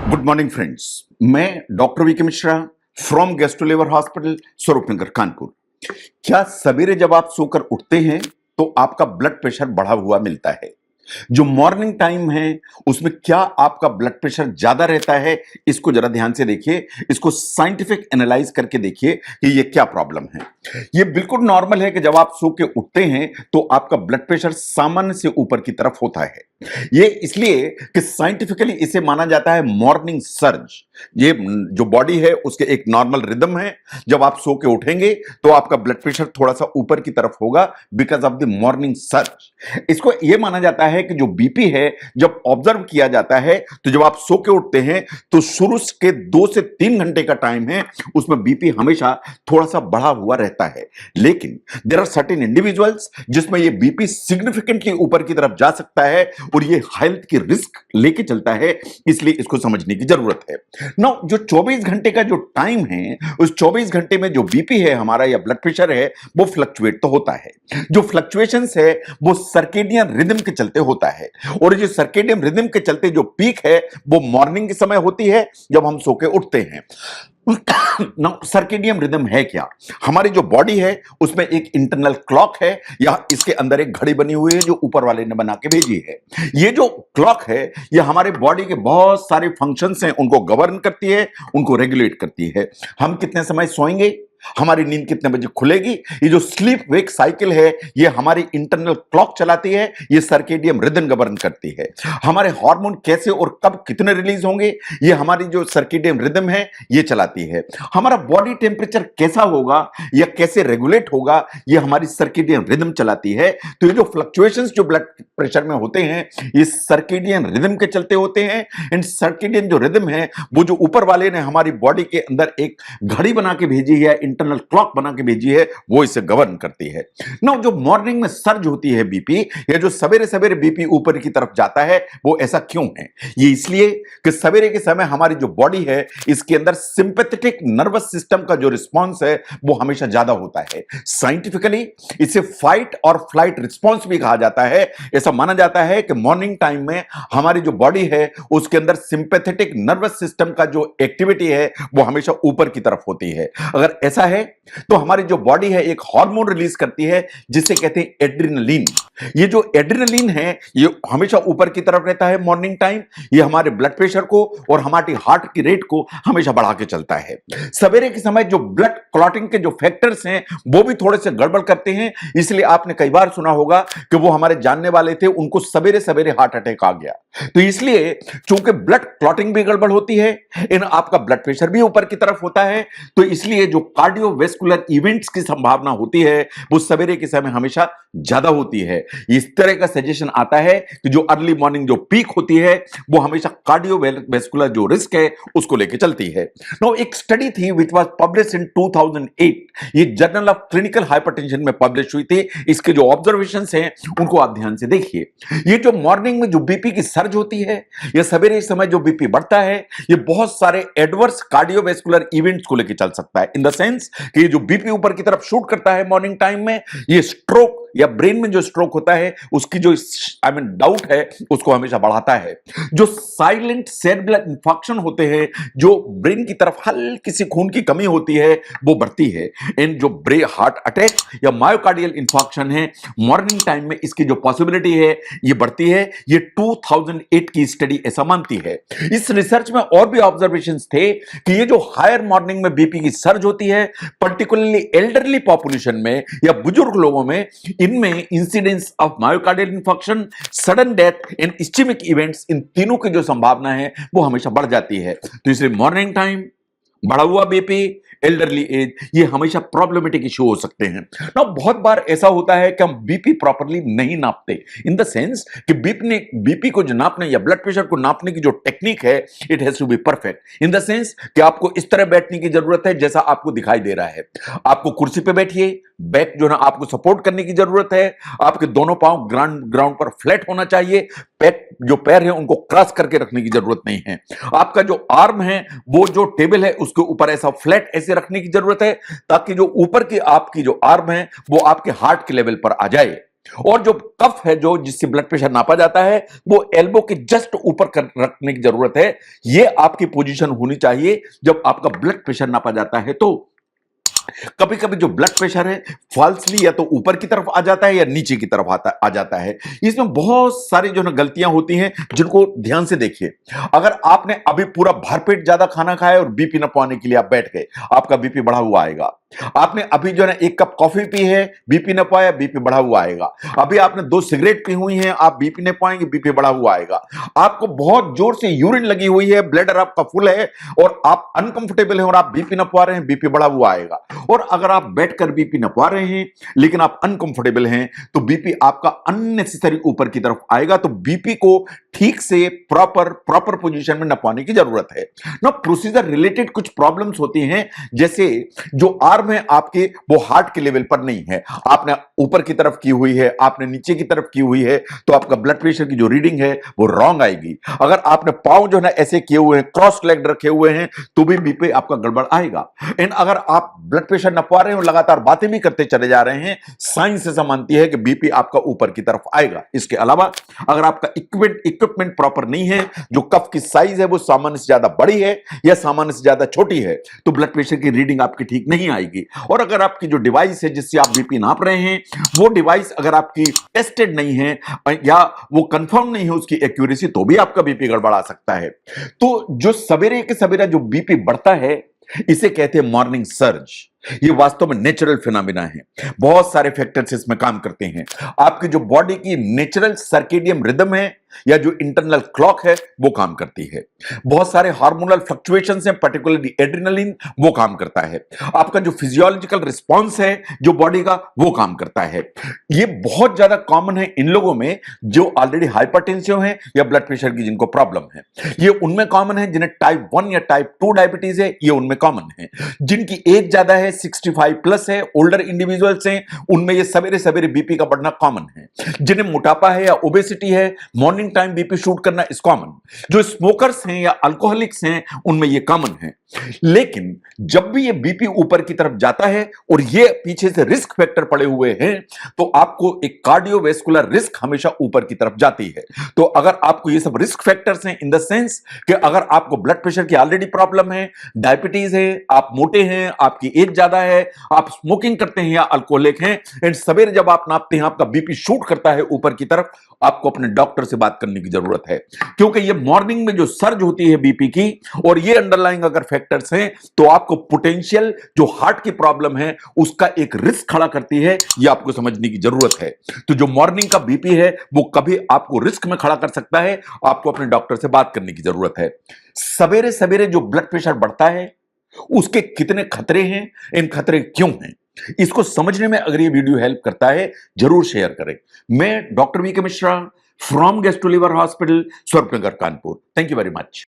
Good morning friends. मैं doctor V K Mishra from gastro hospital Swaroopnagar Kanpur. क्या सवेरे जब आप सोकर उठते हैं तो आपका ब्लड प्रेशर बढ़ा हुआ मिलता है? जो मॉर्निंग टाइम है उसमें क्या आपका ब्लड प्रेशर ज्यादा रहता है? इसको जरा ध्यान से देखिए, इसको साइंटिफिक एनालाइज करके देखिए कि ये क्या प्रॉब्लम है। ये बिल्कुल नॉर्मल है कि जब आप सो के उठते हैं तो आपका ब्लड प्रेशर सामान्य से ऊपर की तरफ होता है। ये इसलिए कि साइंटिफिकली इसे माना जाता है मॉर्निंग सर्ज। ये जो बॉडी है उसके एक नॉर्मल रिदम है। जब आप सो के उठेंगे तो आपका ब्लड प्रेशर थोड़ा सा ऊपर की तरफ होगा because of the morning surge. इसको यह माना जाता है कि जो बीपी है जब ऑब्जर्व किया जाता है तो जब आप सो के उठते हैं तो शुरू के 2 से 3 घंटे का टाइम है उसमें बीपी हमेशा थोड़ा सा बढ़ा हुआ रहता है। लेकिन देयर आर सर्टेन इंडिविजुअल्स जिसमें यह बीपी सिग्निफिकेंटली ऊपर की तरफ जा सकता है और ये हेल्थ की रिस्क लेके चलता है, इसलिए इसको समझने की जरूरत है। नाउ जो 24 घंटे का जो टाइम है उस 24 घंटे में जो बीपी है हमारा या ब्लड प्रेशर है वो फ्लक्चुएट तो होता है। जो फ्लक्चुएशंस है वो सर्केडियन रिदम के चलते होता है और जो सर्केडियन रिदम के चलते जो पीक है वो मॉर्निंग के समय होती है जब हम सो के उठते हैं। सर्केडियन रिदम है क्या? हमारी जो बॉडी है उसमें एक इंटरनल क्लॉक है या इसके अंदर एक घड़ी बनी हुई है जो ऊपर वाले ने बना के भेजी है। ये जो क्लॉक है ये हमारे बॉडी के बहुत सारे फंक्शंस हैं उनको गवर्न करती है, उनको रेगुलेट करती है। हम कितने समय सोएंगे, हमारी नींद कितने बजे खुलेगी, ये जो स्लीप वेक साइकिल है ये हमारी इंटरनल क्लॉक चलाती है, ये सर्केडियन रिदम गवर्न करती है। हमारे हार्मोन कैसे और कब कितने रिलीज होंगे ये हमारी जो सर्केडियन रिदम है ये चलाती है। हमारा बॉडी टेम्परेचर कैसा होगा या कैसे रेगुलेट होगा ये हमारी सर्केडियन रिदम चलाती है। तो ये जो फ्लक्चुएशंस जो ब्लड प्रेशर में होते हैं ये सर्केडियन रिदम के चलते होते हैं। एंड सर्केडियन जो रिदम है वो जो ऊपर वाले ने हमारी बॉडी के अंदर एक घड़ी बना के भेजी है, इंटरनल क्लॉक बना के भेजी है, वो इसे गवर्न करती है। नो जो मॉर्निंग में सर्ज होती है बीपी या जो सवेरे सवेरे बीपी ऊपर की तरफ जाता है वो ऐसा क्यों है? ये इसलिए कि सवेरे के समय हमारी जो बॉडी है इसके अंदर सिंपैथेटिक नर्वस सिस्टम का जो रिस्पांस है वो हमेशा ज्यादा होता है। साइंटिफिकली इसे फाइट और फ्लाइट रिस्पांस भी कहा जाता है। ऐसा माना जाता है कि मॉर्निंग टाइम में हमारी जो बॉडी है उसके अंदर सिंपैथेटिक नर्वस सिस्टम का जो एक्टिविटी है वो हमेशा ऊपर की तरफ होती है। अगर ऐसा है तो हमारी जो बॉडी है एक हार्मोन रिलीज करती है जिसे कहते हैं एड्रेनलिन। ये जो एड्रेनलिन है ये हमेशा ऊपर की तरफ रहता है मॉर्निंग टाइम। ये हमारे ब्लड प्रेशर को और हमारी हार्ट की रेट को हमेशा बढ़ा के चलता है। सवेरे के समय जो ब्लड क्लॉटिंग के जो फैक्टर्स हैं वो भी थोड़े से गड़बड़ करते हैं, इसलिए आपने कई बार सुना होगा कि वो हमारे जानने वाले थे उनको सवेरे सवेरे हार्ट अटैक आ गया। तो इसलिए चूंकि ब्लड क्लॉटिंग भी गड़बड़ होती है इन आपका ब्लड प्रेशर भी ऊपर की तरफ होता है, तो इसलिए जो कार्डियोवैस्कुलर इवेंट्स की संभावना होती है वो सवेरे के समय हमेशा ज्यादा होती है। इस तरह का सजेशन आता है कि जो अर्ली मॉर्निंग जो पीक होती है वो हमेशा कार्डियोवैस्कुलर जो रिस्क है उसको लेके चलती है। नो एक स्टडी थी व्हिच वाज पब्लिश्ड इन 2008, ये जर्नल ऑफ क्लिनिकल हाइपरटेंशन में पब्लिश हुई थी। इसके जो ऑब्जर्वेशंस हैं उनको आप ध्यान से देखिए। ये जो मॉर्निंग में जो बीपी की सर्ज होती है या सवेरे समय जो बीपी बढ़ता है ये बहुत सारे एडवर्स कार्डियोवैस्कुलर इवेंट्स को लेके चल सकता है। इन द सेंस कि ये जो बीपी ऊपर की तरफ शूट करता है मॉर्निंग टाइम में ये स्ट्रोक या ब्रेन में जो स्ट्रोक होता है उसकी जो डाउट है उसको हमेशा बढ़ाता है। जो साइलेंट सेरेब्रल इंफार्क्शन होते हैं, जो ब्रेन की तरफ हल्की सी खून की कमी होती है वो बढ़ती है। इन जो ब्रेन हार्ट अटैक या मायोकार्डियल इंफार्क्शन है मॉर्निंग टाइम में इसकी जो पॉसिबिलिटी है ये बढ़ती है। ये 2008 की स्टडी ऐसा मानती है। इस रिसर्च में और भी ऑब्जर्वेशंस थे कि ये जो हायर मॉर्निंग में बीपी की सर्ज होती है पर्टिकुलरली एल्डरली पॉपुलेशन में या बुजुर्ग लोगों में, इनमें incidence of myocardial infarction, sudden death and ischaemic events, इन तीनों की जो संभावना है वो हमेशा बढ़ जाती है। तो इसलिए मॉर्निंग टाइम, बढ़ा हुआ बीपी, एल्डरली एज, ये हमेशा प्रॉब्लमेटिक इश्यू हो सकते हैं ना। बहुत बार ऐसा होता है कि हम बीपी प्रॉपर्ली नहीं नापते, इन द सेंस कि बीपी को जो नापने या ब्लड प्रेशर को नापने की जो टेक्निक है it has to be perfect. In the sense कि आपको इस तरह बैठने की जरूरत है जैसा आपको दिखाई दे रहा है। आपको कुर्सी पे बैठिए, बैक जो ना आपको सपोर्ट करने की जरूरत है। आपके दोनों पांव ग्राउंड पर फ्लैट होना चाहिए। जो पैर है उनको क्रॉस करके रखने की जरूरत नहीं है। आपका जो आर्म है वो जो टेबल है उसके ऊपर ऐसा फ्लैट ऐसे रखने की जरूरत है ताकि जो ऊपर की आपकी जो आर्म है वो आपके हार्ट के लेवल पर आ जाए। और जो कफ है जो जिससे ब्लड प्रेशर नापा जाता है वो एल्बो के जस्ट ऊपर रखने की जरूरत है। ये आपकी पोजीशन होनी चाहिए जब आपका ब्लड प्रेशर नापा जाता है। तो कभी कभी जो ब्लड प्रेशर है फॉल्सली या तो ऊपर की तरफ आ जाता है या नीचे की तरफ आ जाता है। इसमें बहुत सारी जो है गलतियां होती हैं जिनको ध्यान से देखिए। अगर आपने अभी पूरा भरपेट ज्यादा खाना खाया और बीपी न पाने के लिए आप बैठ गए, आपका बीपी बढ़ा हुआ आएगा। आपने अभी जो है एक कप कॉफी पी है, बीपी न पाया, बीपी बढ़ा हुआ आएगा। अभी आपने 2 सिगरेट पी हुई हैं, आप बीपी न पाएंगे, बीपी बढ़ा हुआ आएगा। आपको बहुत जोर से यूरिन लगी हुई है, ब्लडर आपका फुल है और आप अनकंफर्टेबल हैं और आप बीपी न पा रहे हैं, बीपी बढ़ा हुआ आएगा। और अगर आप बैठकर बीपी न पा रहे हैं लेकिन आप अनकंफर्टेबल हैं तो बीपी आपका अननेसेसरी ऊपर की तरफ आएगा। तो बीपी को ठीक से प्रॉपर पोजीशन में नपाने की जरूरत है ना। प्रोसीजर रिलेटेड कुछ प्रॉब्लम्स होती हैं, जैसे जो आर्म है आपके वो हार्ट के लेवल पर नहीं है, आपने ऊपर की तरफ की हुई है, आपने नीचे की तरफ की हुई है, तो आपका ब्लड प्रेशर की जो रीडिंग है वो रॉन्ग आएगी। अगर आपने पांव जो है ऐसे किए हुए हैं, क्रॉस लेग रखे हुए हैं, तो भी बीपी आपका गड़बड़ आएगा। एंड अगर आप ब्लड प्रेशर नपवा रहे हो, लगातार बातें भी करते चले जा रहे हैं, साइंस ऐसा मानती है कि बीपी आपका ऊपर की तरफ आएगा। इसके अलावा अगर आपका इक्विपमेंट प्रॉपर नहीं है, जो कफ की साइज है वो सामान्य से ज्यादा बड़ी है या सामान्य से ज्यादा छोटी है, तो ब्लड प्रेशर की रीडिंग आपकी ठीक नहीं आएगी। और अगर आपकी जो डिवाइस है जिससे आप बीपी नाप रहे हैं, वो डिवाइस अगर आपकी टेस्टेड नहीं है या वो कंफर्म नहीं है उसकी एक्यूरेसी, तो भी आपका बीपी गड़बड़ा सकता है। तो जो सवेरे के सवेरा जो बीपी बढ़ता है इसे कहते हैं मॉर्निंग सर्ज। ये वास्तव में नेचुरल फिनोमिना है, बहुत सारे फैक्टर्स इसमें काम करते हैं। आपकी जो बॉडी की नेचुरल सर्केडियम रिदम है या जो इंटरनल क्लॉक है वो काम करती है। बहुत सारे हार्मोनल फ्लक्चुएशंस हैं, पर्टिकुलरली एड्रेनलिन, वो काम करता है। आपका जो फिजियोलॉजिकल रिस्पांस है जो बॉडी का, वो काम करता है। ये बहुत ज्यादा कॉमन है इन लोगों में जो ऑलरेडी हाइपरटेंसिव हैं या ब्लड प्रेशर की जिनको प्रॉब्लम है। ये उनमें कॉमन है जिन्हें टाइप 1 या टाइप 2 डायबिटीज है, ये उनमें कॉमन है। जिनकी एज ज्यादा है, 65 प्लस है, ओल्डर इंडिविजुअल्स हैं, उनमें ये सवेरे सवेरे बीपी का बढ़ना कॉमन है। जिन्हें मोटापा है या ओबेसिटी है, मॉर्निंग टाइम बीपी शूट करना इज कॉमन। जो स्मोकर्स हैं या अल्कोहलिक्स हैं, उनमें ये कॉमन है। लेकिन जब भी ये बीपी ऊपर की तरफ जाता है और ये पीछे से रिस्क फैक्टर पड़े हुए हैं, तो आपको एक कार्डियोवैस्कुलर रिस्क हमेशा ऊपर की तरफ जाती है। तो अगर आपको ये सब रिस्क फैक्टर्स हैं इन द सेंस कि अगर आपको ब्लड प्रेशर की ऑलरेडी प्रॉब्लम है, डायबिटीज है, आप मोटे हैं, आपकी एज ज्यादा है, आप स्मोकिंग करते हैं या अल्कोहलिक हैं, एंड सवेरे जब आप नापते हैं आपका बीपी शूट करता है ऊपर की तरफ, आपको अपने डॉक्टर से बात करने की जरूरत है। क्योंकि ये मॉर्निंग में जो सर्ज होती है बीपी की और ये अंडरलाइंग अगर फैक्टर्स हैं, तो आपको पोटेंशियल जो हार्ट की प्रॉब्लम है उसका एक रिस्क खड़ा करती है। ये आपको समझने की जरूरत है। तो जो मॉर्निंग का बीपी है वो कभी आपको रिस्क में खड़ा कर सकता है, आपको अपने डॉक्टर से बात करने की जरूरत है। सवेरे सवेरे जो ब्लड प्रेशर बढ़ता है उसके कितने खतरे हैं, इन खतरे क्यों हैं, इसको समझने में अगर ये वीडियो हेल्प करता है जरूर शेयर करें। मैं doctor V K Mishra from gastro liver hospital, Swaroopnagar, Kanpur. Thank you very much.